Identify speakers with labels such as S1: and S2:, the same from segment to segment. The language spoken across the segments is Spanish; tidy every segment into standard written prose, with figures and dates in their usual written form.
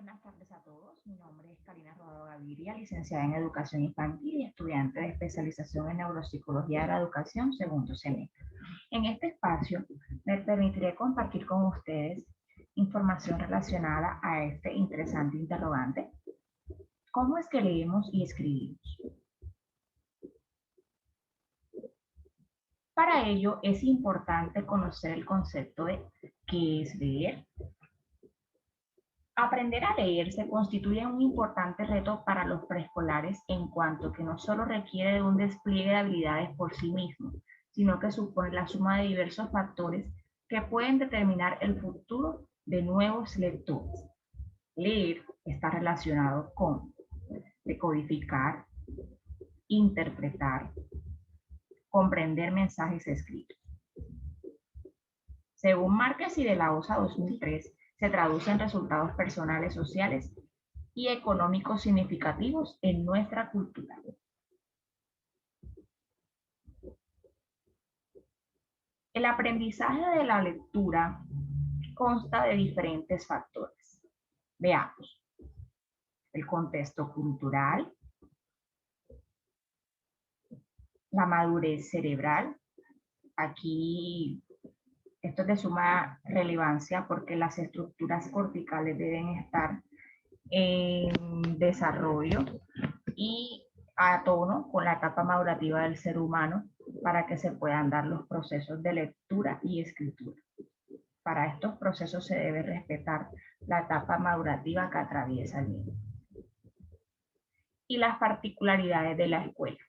S1: Buenas tardes a todos. Mi nombre es Karina Rodado Gaviria, licenciada en Educación Infantil y estudiante de especialización en Neuropsicología de la Educación, segundo semestre. En este espacio me permitiré compartir con ustedes información relacionada a este interesante interrogante. ¿Cómo es que leemos y escribimos? Para ello es importante conocer el concepto de qué es leer. Aprender a leer se constituye un importante reto para los preescolares en cuanto que no solo requiere de un despliegue de habilidades por sí mismo, sino que supone la suma de diversos factores que pueden determinar el futuro de nuevos lectores. Leer está relacionado con decodificar, interpretar, comprender mensajes escritos. Según Márquez y de la Osa 2003, se traduce en resultados personales, sociales y económicos significativos en nuestra cultura. El aprendizaje de la lectura consta de diferentes factores. Veamos. El contexto cultural, la madurez cerebral. Aquí esto es de suma relevancia porque las estructuras corticales deben estar en desarrollo y a tono con la etapa madurativa del ser humano para que se puedan dar los procesos de lectura y escritura. Para estos procesos se debe respetar la etapa madurativa que atraviesa el niño. Y las particularidades de la escuela.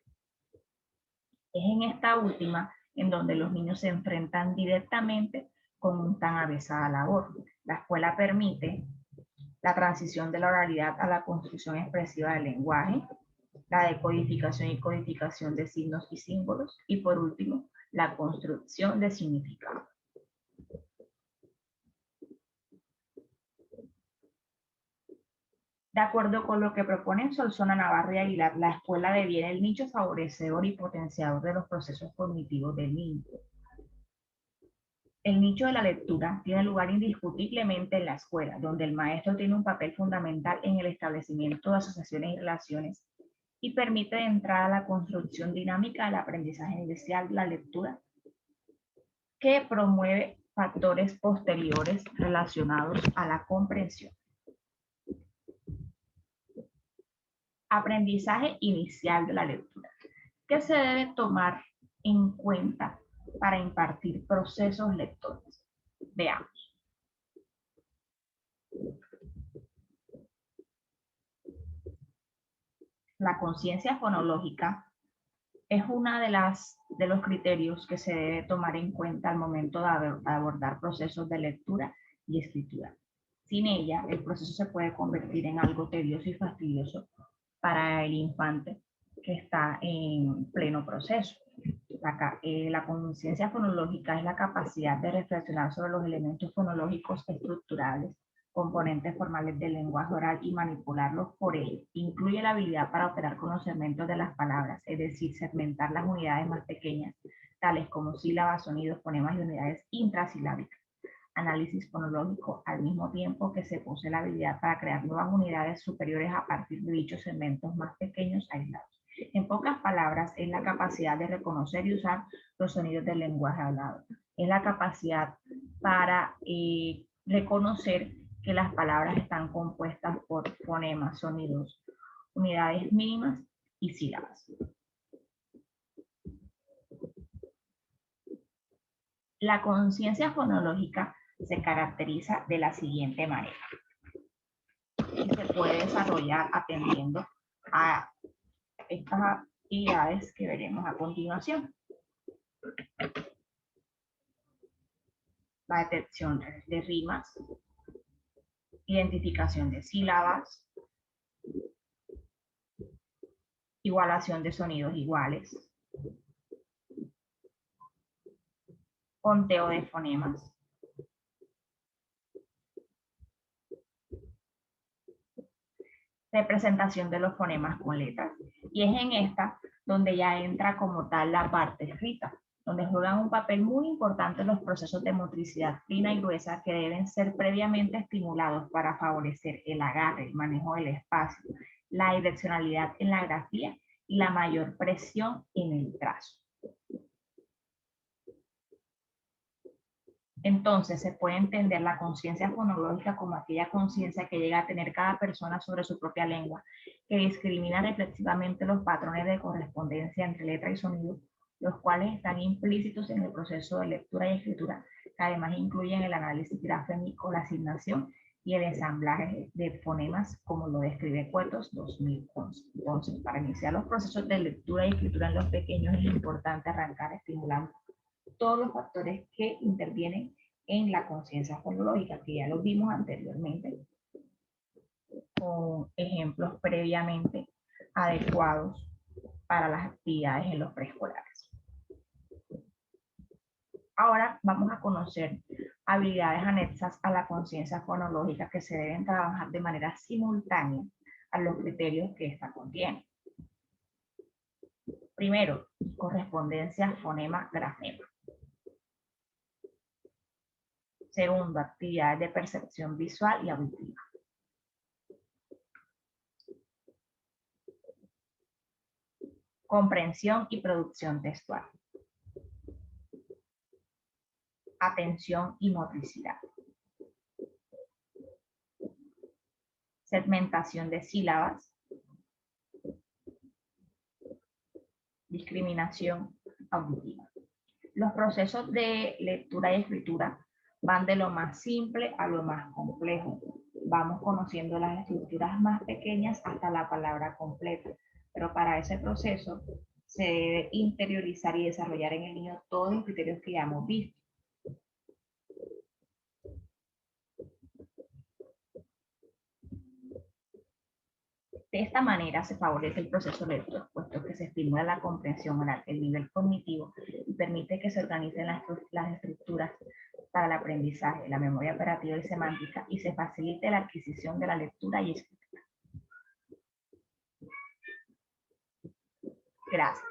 S1: Es en esta última en donde los niños se enfrentan directamente con un tan avesada labor. La escuela permite la transición de la oralidad a la construcción expresiva del lenguaje, la decodificación y codificación de signos y símbolos, y por último, la construcción de significado. De acuerdo con lo que proponen Solsona, Navarro y Aguilar, la escuela deviene el nicho favorecedor y potenciador de los procesos cognitivos del niño. El nicho de la lectura tiene lugar indiscutiblemente en la escuela, donde el maestro tiene un papel fundamental en el establecimiento de asociaciones y relaciones y permite de entrada la construcción dinámica del aprendizaje inicial de la lectura, que promueve factores posteriores relacionados a la comprensión. Aprendizaje inicial de la lectura. ¿Qué se debe tomar en cuenta para impartir procesos lectores? Veamos. La conciencia fonológica es uno de los criterios que se debe tomar en cuenta al momento de abordar procesos de lectura y escritura. Sin ella, el proceso se puede convertir en algo tedioso y fastidioso para el infante que está en pleno proceso. La conciencia fonológica es la capacidad de reflexionar sobre los elementos fonológicos estructurales, componentes formales del lenguaje oral y manipularlos por él. Incluye la habilidad para operar con los segmentos de las palabras, es decir, segmentar las unidades más pequeñas, tales como sílabas, sonidos, fonemas y unidades intrasilábicas. Análisis fonológico, al mismo tiempo que se posee la habilidad para crear nuevas unidades superiores a partir de dichos segmentos más pequeños aislados. En pocas palabras, es la capacidad de reconocer y usar los sonidos del lenguaje hablado. Es la capacidad para reconocer que las palabras están compuestas por fonemas, sonidos, unidades mínimas y sílabas. La conciencia fonológica se caracteriza de la siguiente manera y se puede desarrollar atendiendo a estas actividades que veremos a continuación. La detección de rimas, identificación de sílabas, igualación de sonidos iguales, conteo de fonemas, representación de los fonemas con letras, y es en esta donde ya entra como tal la parte escrita, donde juegan un papel muy importante los procesos de motricidad fina y gruesa que deben ser previamente estimulados para favorecer el agarre, el manejo del espacio, la direccionalidad en la grafía y la mayor presión en el trazo. Entonces, se puede entender la conciencia fonológica como aquella conciencia que llega a tener cada persona sobre su propia lengua, que discrimina reflexivamente los patrones de correspondencia entre letra y sonido, los cuales están implícitos en el proceso de lectura y escritura, que además incluyen el análisis grafémico, la asignación y el ensamblaje de fonemas, como lo describe Cuetos 2011. Entonces, para iniciar los procesos de lectura y escritura en los pequeños es importante arrancar estimulando todos los factores que intervienen en la conciencia fonológica, que ya los vimos anteriormente, con ejemplos previamente adecuados para las actividades en los preescolares. Ahora vamos a conocer habilidades anexas a la conciencia fonológica que se deben trabajar de manera simultánea a los criterios que esta contiene. Primero, correspondencia fonema-grafema. Segundo, actividades de percepción visual y auditiva. Comprensión y producción textual. Atención y motricidad. Segmentación de sílabas. Discriminación auditiva. Los procesos de lectura y escritura van de lo más simple a lo más complejo. Vamos conociendo las estructuras más pequeñas hasta la palabra completa. Pero para ese proceso se debe interiorizar y desarrollar en el niño todos los criterios que ya hemos visto. De esta manera se favorece el proceso lector, puesto que se estimula la comprensión oral, el nivel cognitivo y permite que se organicen las estructuras para el aprendizaje, la memoria operativa y semántica, y se facilite la adquisición de la lectura y escritura. Gracias.